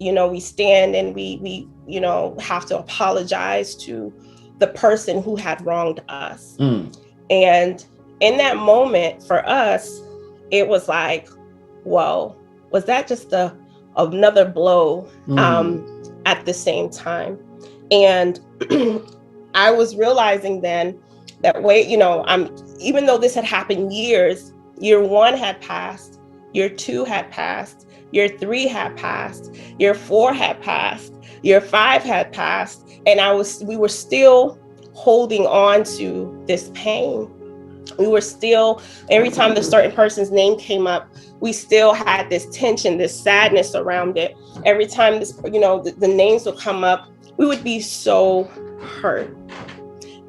we stand and we have to apologize to the person who had wronged us. And in that moment for us, it was like, whoa, was that just another blow at the same time? And I was realizing then that even though this had happened year 1 had passed, year 2 had passed, year 3 had passed, year 4 had passed, year 5 had passed, and we were still holding on to this pain. We were still, every time the certain person's name came up, we still had this tension, this sadness around it. Every time the names would come up, we would be so hurt.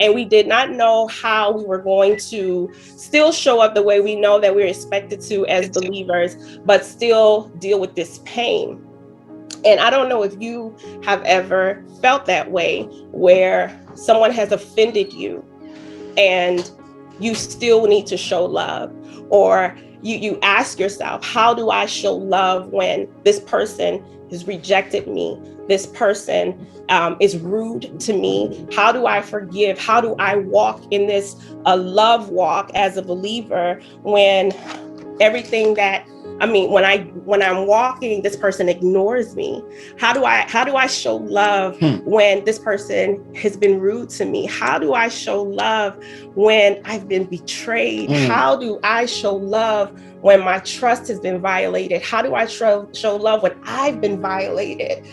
And we did not know how we were going to still show up the way we know that we're expected to as believers, but still deal with this pain. And I don't know if you have ever felt that way, where someone has offended you and you still need to show love, or you ask yourself, how do I show love when this person has rejected me? This person is rude to me. How do I forgive? How do I walk in this love walk as a believer when everything when I'm walking, this person ignores me? How do I show love when this person has been rude to me? How do I show love when I've been betrayed? How do I show love when my trust has been violated? How do I show love when I've been violated?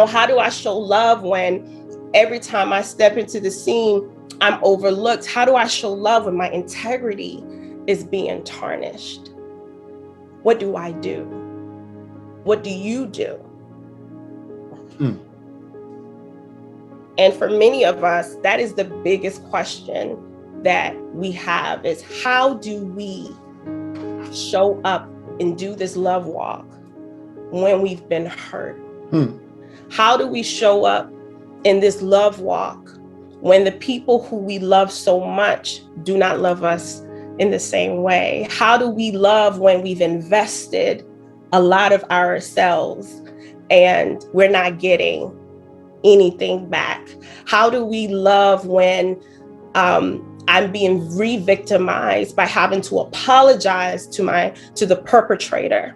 How do I show love when every time I step into the scene, I'm overlooked? How do I show love when my integrity is being tarnished? What do I do? What do you do? And for many of us, that is the biggest question that we have, is how do we show up and do this love walk when we've been hurt? How do we show up in this love walk when the people who we love so much do not love us in the same way? How do we love when we've invested a lot of ourselves and we're not getting anything back? How do we love when I'm being re-victimized by having to apologize to the perpetrator?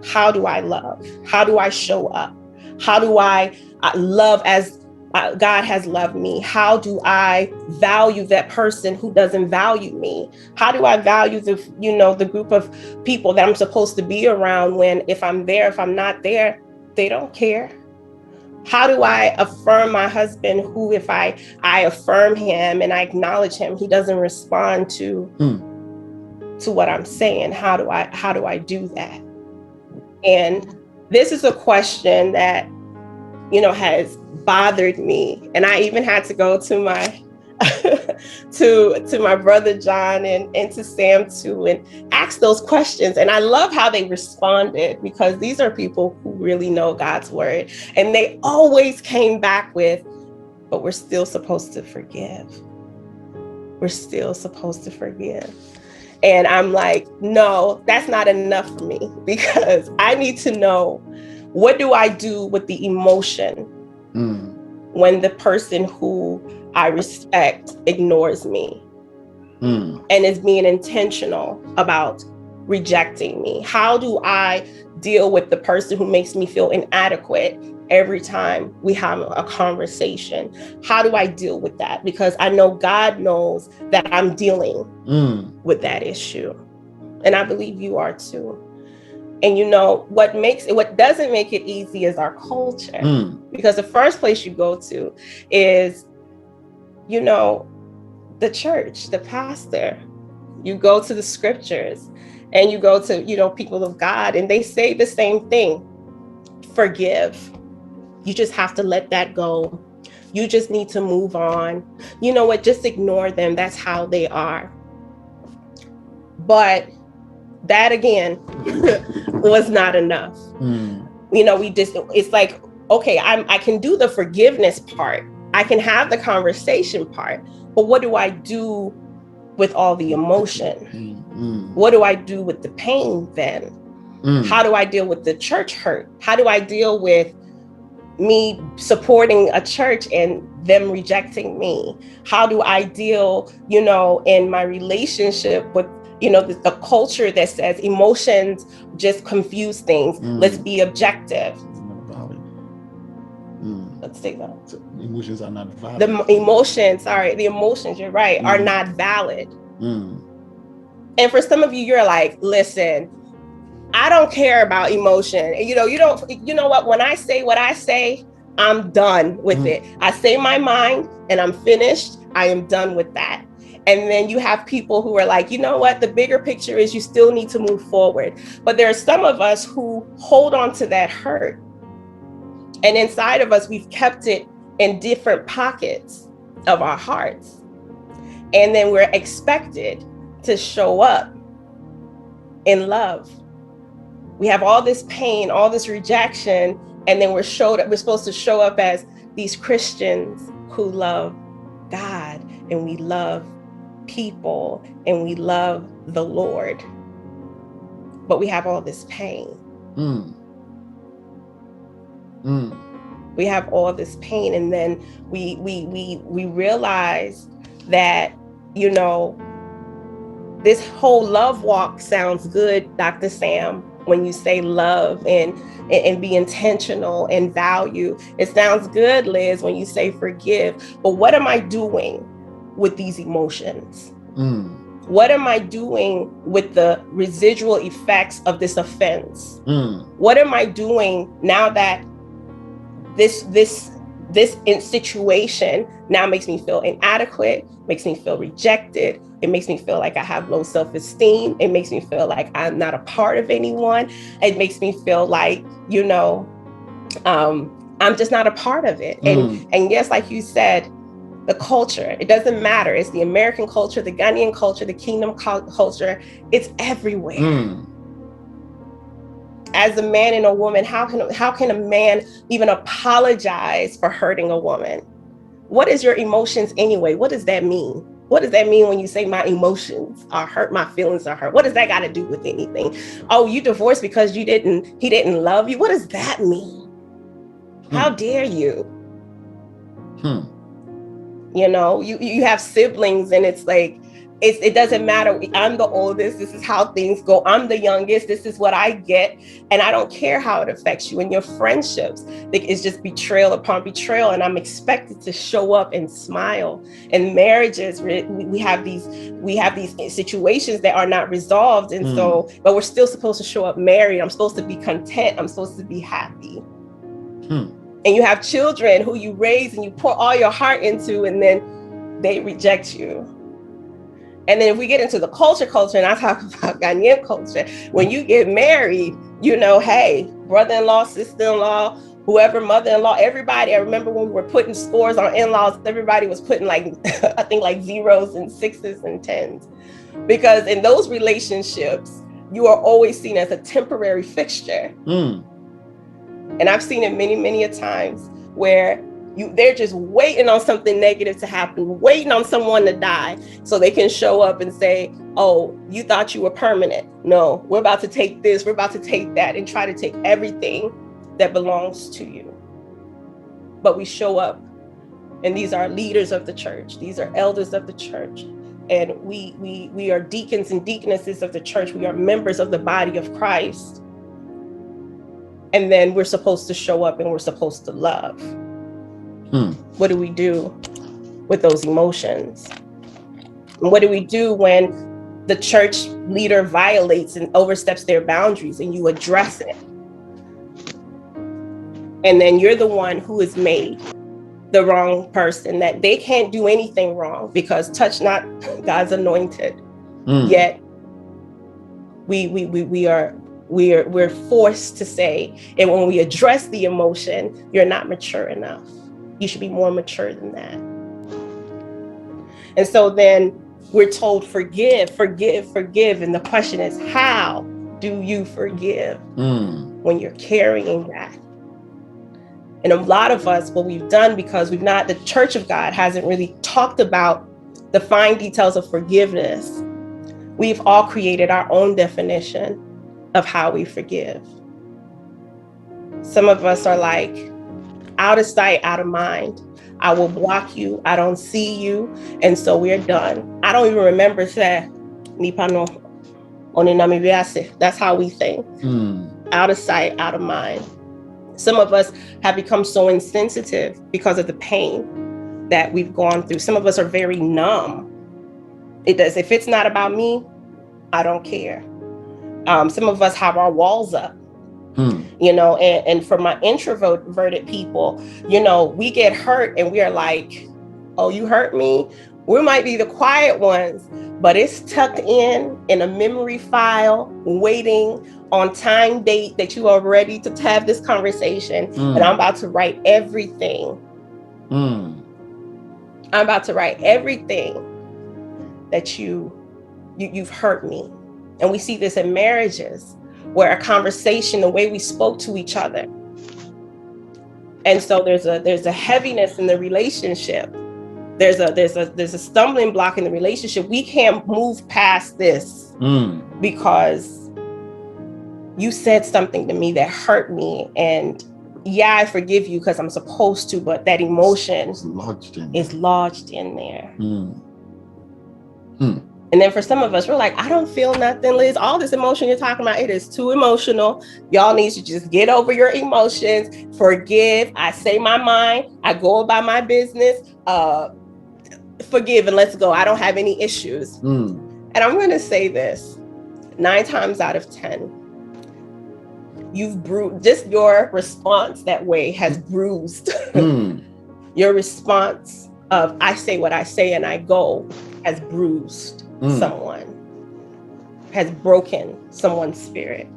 How do I love? How do I show up? How do I love as God has loved me? How do I value that person who doesn't value me? How do I value the group of people that I'm supposed to be around when if I'm not there, they don't care? How do I affirm my husband who, if I affirm him and I acknowledge him, he doesn't respond to what I'm saying? How do I do that? And this is a question that has bothered me, and I even had to go to my to my brother John and to Sam too, and ask those questions. And I love how they responded, because these are people who really know God's word, and they always came back with, but we're still supposed to forgive. We're still supposed to forgive. And I'm like, no, that's not enough for me, because I need to know, what do I do with the emotion when the person who I respect ignores me and is being intentional about rejecting me? How do I deal with the person who makes me feel inadequate every time we have a conversation? How do I deal with that? Because I know God knows that I'm dealing with that issue. And I believe you are too. And what doesn't make it easy is our culture. Because the first place you go to is, the church, the pastor. You go to the scriptures and you go to, people of God, and they say the same thing. Forgive. You just have to let that go. You just need to move on. You know what? Just ignore them. That's how they are. But that again was not enough. It's like, okay, I can do the forgiveness part. I can have the conversation part, but what do I do with all the emotion? What do I do with the pain then? How do I deal with the church hurt? How do I deal with me supporting a church and them rejecting me? How do I deal, in my relationship with, the culture that says emotions just confuse things. Let's be objective. Let's take that. So emotions are not valid. The emotions, you're right, are not valid. And for some of you, you're like, listen, I don't care about emotion. You know what? When I say what I say, I'm done with it. I say my mind and I'm finished. I am done with that. And then you have people who are like, you know what? The bigger picture is you still need to move forward. But there are some of us who hold on to that hurt. And inside of us, we've kept it in different pockets of our hearts. And then we're expected to show up in love. We have all this pain, all this rejection, and then we're supposed to show up as these Christians who love God, and we love people, and we love the Lord. But we have all this pain. We have all this pain, and then we realize that, this whole love walk sounds good, Dr. Sam, when you say love and be intentional and value. It sounds good, Liz, when you say forgive. But what am I doing with these emotions? What am I doing with the residual effects of this offense? What am I doing now that this situation now makes me feel inadequate, makes me feel rejected? It makes me feel like I have low self-esteem. It makes me feel like I'm not a part of anyone. It makes me feel like, I'm just not a part of it. And yes, like you said, the culture, it doesn't matter. It's the American culture, the Ghanaian culture, the kingdom culture. It's everywhere. As a man and a woman, how can a man even apologize for hurting a woman? What is your emotions anyway? What does that mean? What does that mean when you say my emotions are hurt, my feelings are hurt? What does that got to do with anything? Oh, you divorced because he didn't love you. What does that mean? How dare you? You have siblings, and it's like, it doesn't matter. I'm the oldest. This is how things go. I'm the youngest. This is what I get. And I don't care how it affects you in your friendships. It's just betrayal upon betrayal. And I'm expected to show up and smile. In marriages, we have these situations that are not resolved. And but we're still supposed to show up married. I'm supposed to be content. I'm supposed to be happy. And you have children who you raise and you pour all your heart into, and then they reject you. And then if we get into the culture, and I talk about Ghanaian culture, when you get married, hey, brother-in-law, sister-in-law, whoever, mother-in-law, everybody. I remember when we were putting scores on in-laws, everybody was putting I think zeros and sixes and tens. Because in those relationships, you are always seen as a temporary fixture. And I've seen it many, many a times where they're just waiting on something negative to happen, waiting on someone to die so they can show up and say, oh, you thought you were permanent. No, we're about to take this, we're about to take that, and try to take everything that belongs to you. But we show up, and these are leaders of the church. These are elders of the church. And we are deacons and deaconesses of the church. We are members of the body of Christ. And then we're supposed to show up and we're supposed to love. What do we do with those emotions? And what do we do when the church leader violates and oversteps their boundaries and you address it? And then you're the one who is made the wrong person, that they can't do anything wrong because touch not God's anointed. Yet we're forced to say, and when we address the emotion, you're not mature enough. You should be more mature than that. And so then we're told, forgive, forgive, forgive. And the question is, how do you forgive when you're carrying that? And a lot of us, what we've done, because the Church of God hasn't really talked about the fine details of forgiveness. We've all created our own definition. of how we forgive. Some of us are like, out of sight, out of mind. I will block you. I don't see you. And so we're done. I don't even remember say, Nipano, Oninamibiase. That's how we think. Out of sight, out of mind. Some of us have become so insensitive because of the pain that we've gone through. Some of us are very numb. If it's not about me, I don't care. Some of us have our walls up. And for my introverted people, we get hurt and we are like, oh, you hurt me. We might be the quiet ones, but it's tucked in a memory file, waiting on time date that you are ready to have this conversation. And I'm about to write everything. I'm about to write everything that you've hurt me. And we see this in marriages, where a conversation, the way we spoke to each other. And so there's a heaviness in the relationship. There's a stumbling block in the relationship. We can't move past this because you said something to me that hurt me. And yeah, I forgive you because I'm supposed to, but that emotion is lodged in there. And then for some of us, we're like, I don't feel nothing, Liz. All this emotion you're talking about, it is too emotional. Y'all need to just get over your emotions, forgive. I say my mind, I go about my business, forgive and let's go. I don't have any issues. And I'm going to say this, 9 times out of 10, you've bruised, just your response that way has bruised. Your response of I say what I say and I go has bruised someone, has broken someone's spirit.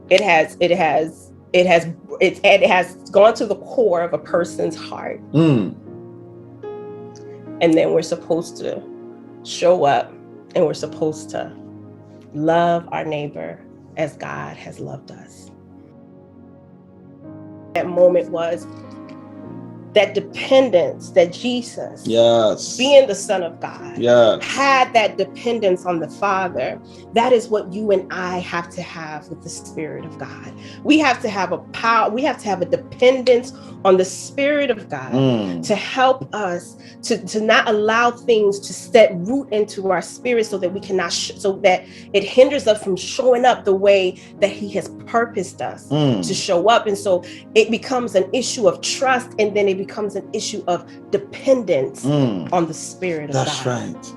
It has gone to the core of a person's heart. And then we're supposed to show up and we're supposed to love our neighbor as God has loved us. That moment was that dependence that Jesus, being the Son of God, had that dependence on the Father. That is what you and I have to have with the Spirit of God. We have to have a power. We have to have a dependence on the Spirit of God to help us to not allow things to set root into our spirit, so that we cannot, so that it hinders us from showing up the way that He has purposed us to show up. And so it becomes an issue of trust, and then it becomes an issue of dependence on the Spirit of God. That's right.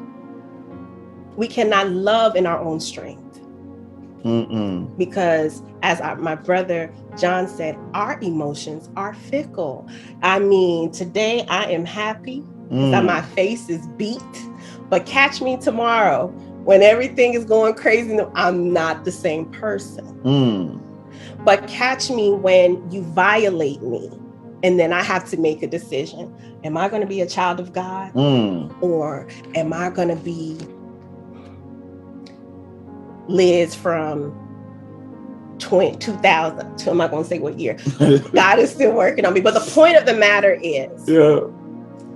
We cannot love in our own strength. Because as my brother John said, our emotions are fickle. I mean, today I am happy because my face is beat, but catch me tomorrow when everything is going crazy. I'm not the same person. But catch me when you violate me, and then I have to make a decision. Am I going to be a child of God, or am I going to be Liz from 2000? I'm not going to say what year. God is still working on me. But the point of the matter is,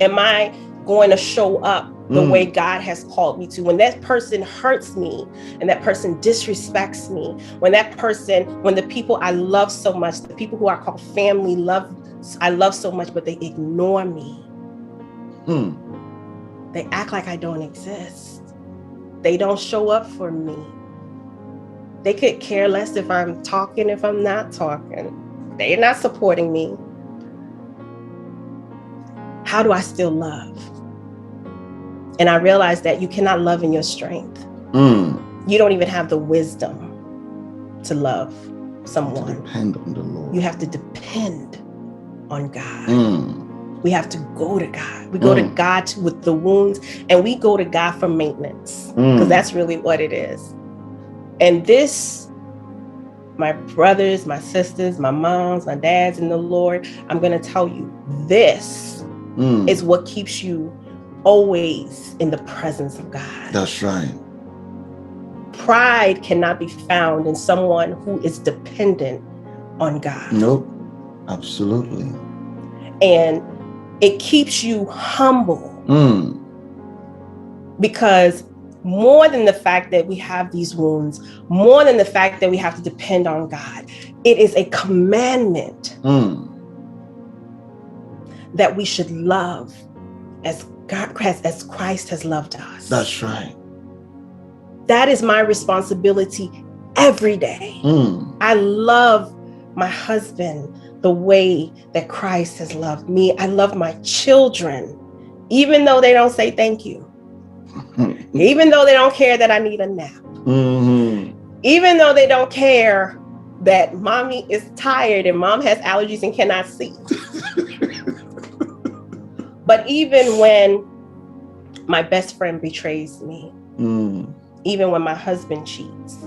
am I going to show up the way God has called me to? When that person hurts me and that person disrespects me, when the people I love so much, the people who I call family, I love so much, but they ignore me. They act like I don't exist. They don't show up for me. They could care less if I'm talking, if I'm not talking. They're not supporting me. How do I still love? And I realized that you cannot love in your strength. You don't even have the wisdom to love someone. To depend on the Lord. You have to depend on God. We have to go to God. We go to God with the wounds, and we go to God for maintenance, because that's really what it is. And this, my brothers, my sisters, my moms, my dads in the Lord, I'm going to tell you, this is what keeps you always in the presence of God. That's right. Pride cannot be found in someone who is dependent on God. Nope, absolutely. And it keeps you humble, because more than the fact that we have these wounds, more than the fact that we have to depend on God. It is a commandment that we should love as Christ has loved us. That's right. That is my responsibility every day. I love my husband the way that Christ has loved me. I love my children, even though they don't say thank you. Even though they don't care that I need a nap. Even though they don't care that mommy is tired and mom has allergies and cannot see. But even when my best friend betrays me, even when my husband cheats,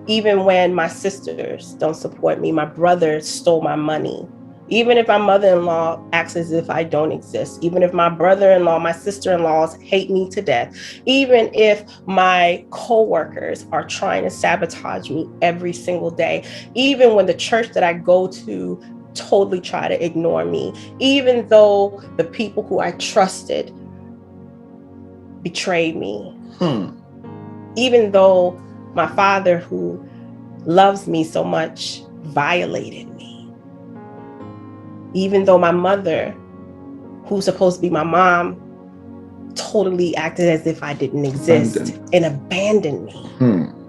even when my sisters don't support me, my brother stole my money, even if my mother-in-law acts as if I don't exist, even if my brother-in-law, my sister-in-laws hate me to death, even if my co-workers are trying to sabotage me every single day, even when the church that I go to totally try to ignore me, even though the people who I trusted betrayed me, even though my father who loves me so much violated me, even though my mother, who's supposed to be my mom, totally acted as if I didn't exist and abandoned me.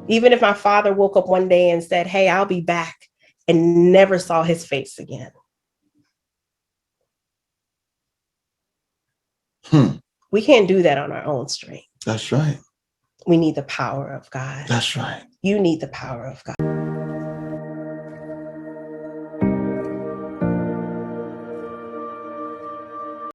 Even if my father woke up one day and said, "Hey, I'll be back," and never saw his face again. We can't do that on our own strength. That's right. We need the power of God. That's right. You need the power of God.